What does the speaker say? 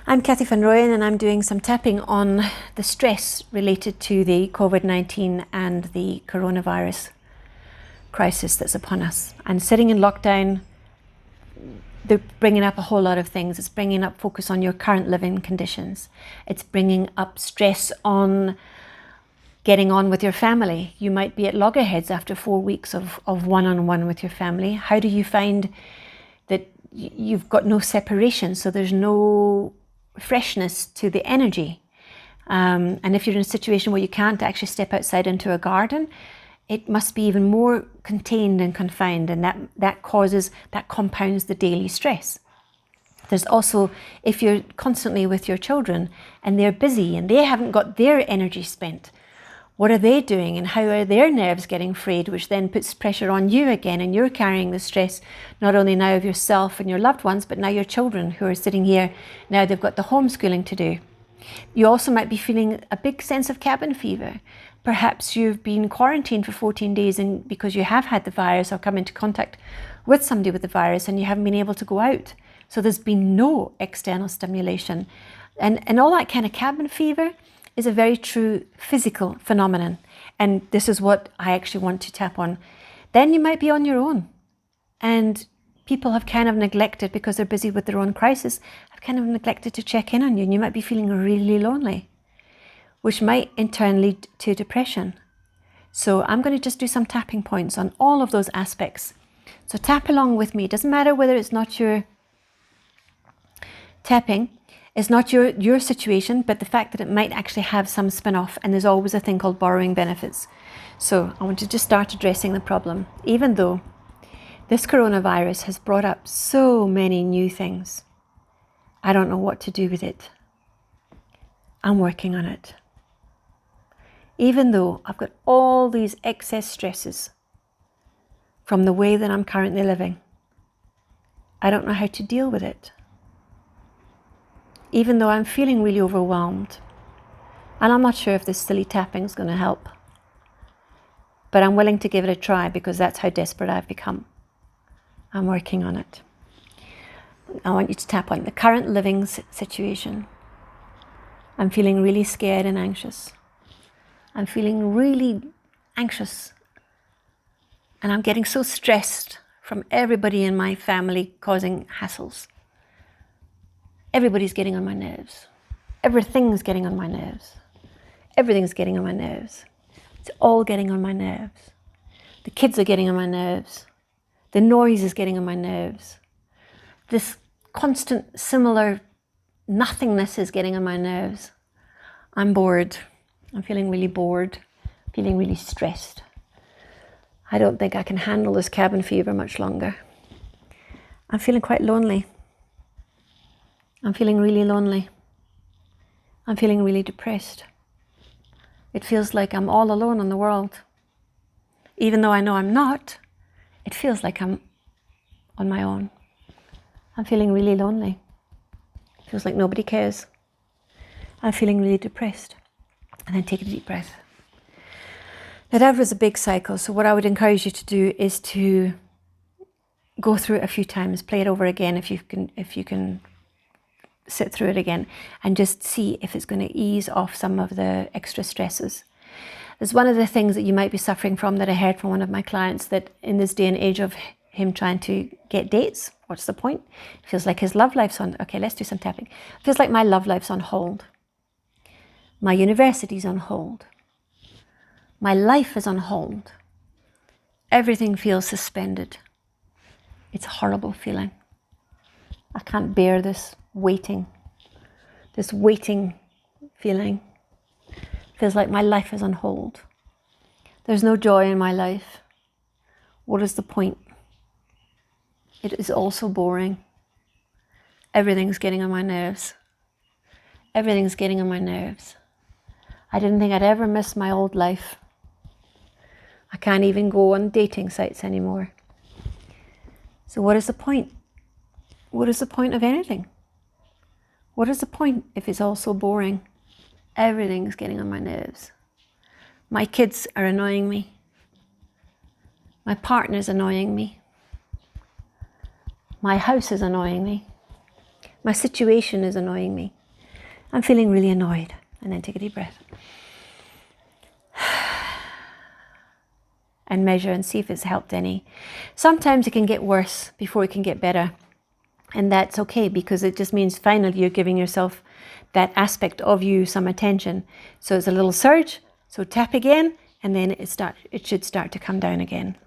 I'm Cathie van Rooyen, and I'm doing some tapping on the stress related to the COVID-19 and the coronavirus crisis that's upon us. And sitting in lockdown, they're bringing up a whole lot of things. It's bringing up focus on your current living conditions. It's bringing up stress on getting on with your family. You might be at loggerheads after 4 weeks of one-on-one with your family. How do you find that you've got no separation, so there's no freshness to the energy? And if you're in a situation where you can't actually step outside into a garden, it must be even more contained and confined, and that compounds the daily stress. There's also, if you're constantly with your children and they're busy and they haven't got their energy spent, what are they doing and how are their nerves getting frayed, which then puts pressure on you again, and you're carrying the stress not only now of yourself and your loved ones, but now your children who are sitting here, now they've got the homeschooling to do. You also might be feeling a big sense of cabin fever. Perhaps you've been quarantined for 14 days and because you have had the virus or come into contact with somebody with the virus and you haven't been able to go out. So there's been no external stimulation. And all that kind of cabin fever is a very true physical phenomenon. And this is what I actually want to tap on. Then you might be on your own. And people have kind of neglected, because they're busy with their own crisis, have kind of neglected to check in on you. And you might be feeling really lonely, which might in turn lead to depression. So I'm going to just do some tapping points on all of those aspects. So tap along with me. It doesn't matter whether it's not your tapping, it's not your situation, but the fact that it might actually have some spin-off, and there's always a thing called borrowing benefits. So I want to just start addressing the problem. Even though this coronavirus has brought up so many new things, I don't know what to do with it. I'm working on it. Even though I've got all these excess stresses from the way that I'm currently living, I don't know how to deal with it. Even though I'm feeling really overwhelmed, and I'm not sure if this silly tapping is going to help, but I'm willing to give it a try because that's how desperate I've become. I'm working on it. I want you to tap on the current living situation. I'm feeling really scared and anxious. I'm feeling really anxious, and I'm getting so stressed from everybody in my family causing hassles. Everybody's getting on my nerves. Everything's getting on my nerves. Everything's getting on my nerves. It's all getting on my nerves. The kids are getting on my nerves. The noise is getting on my nerves. This constant similar nothingness is getting on my nerves. I'm bored. I'm feeling really bored, feeling really stressed. I don't think I can handle this cabin fever much longer. I'm feeling quite lonely. I'm feeling really lonely. I'm feeling really depressed. It feels like I'm all alone in the world. Even though I know I'm not, it feels like I'm on my own. I'm feeling really lonely. It feels like nobody cares. I'm feeling really depressed. And then take a deep breath. Now that was a big cycle, so what I would encourage you to do is to go through it a few times, play it over again if you can sit through it again, and just see if it's going to ease off some of the extra stresses. There's one of the things that you might be suffering from that I heard from one of my clients, that in this day and age of him trying to get dates, what's the point? It feels like his love life's on, okay, let's do some tapping. It feels like my love life's on hold. My university's on hold. My life is on hold. Everything feels suspended. It's a horrible feeling. I can't bear this waiting feeling. Feels like my life is on hold. There's no joy in my life. What is the point? It is all so boring. Everything's getting on my nerves. Everything's getting on my nerves. I didn't think I'd ever miss my old life. I can't even go on dating sites anymore. So what is the point? What is the point of anything? What is the point if it's all so boring? Everything's getting on my nerves. My kids are annoying me. My partner's annoying me. My house is annoying me. My situation is annoying me. I'm feeling really annoyed. And then take a deep breath. And measure and see if it's helped any. Sometimes it can get worse before it can get better. And that's okay, because it just means finally you're giving yourself that aspect of you some attention. So it's a little surge, so tap again, and then it should start to come down again.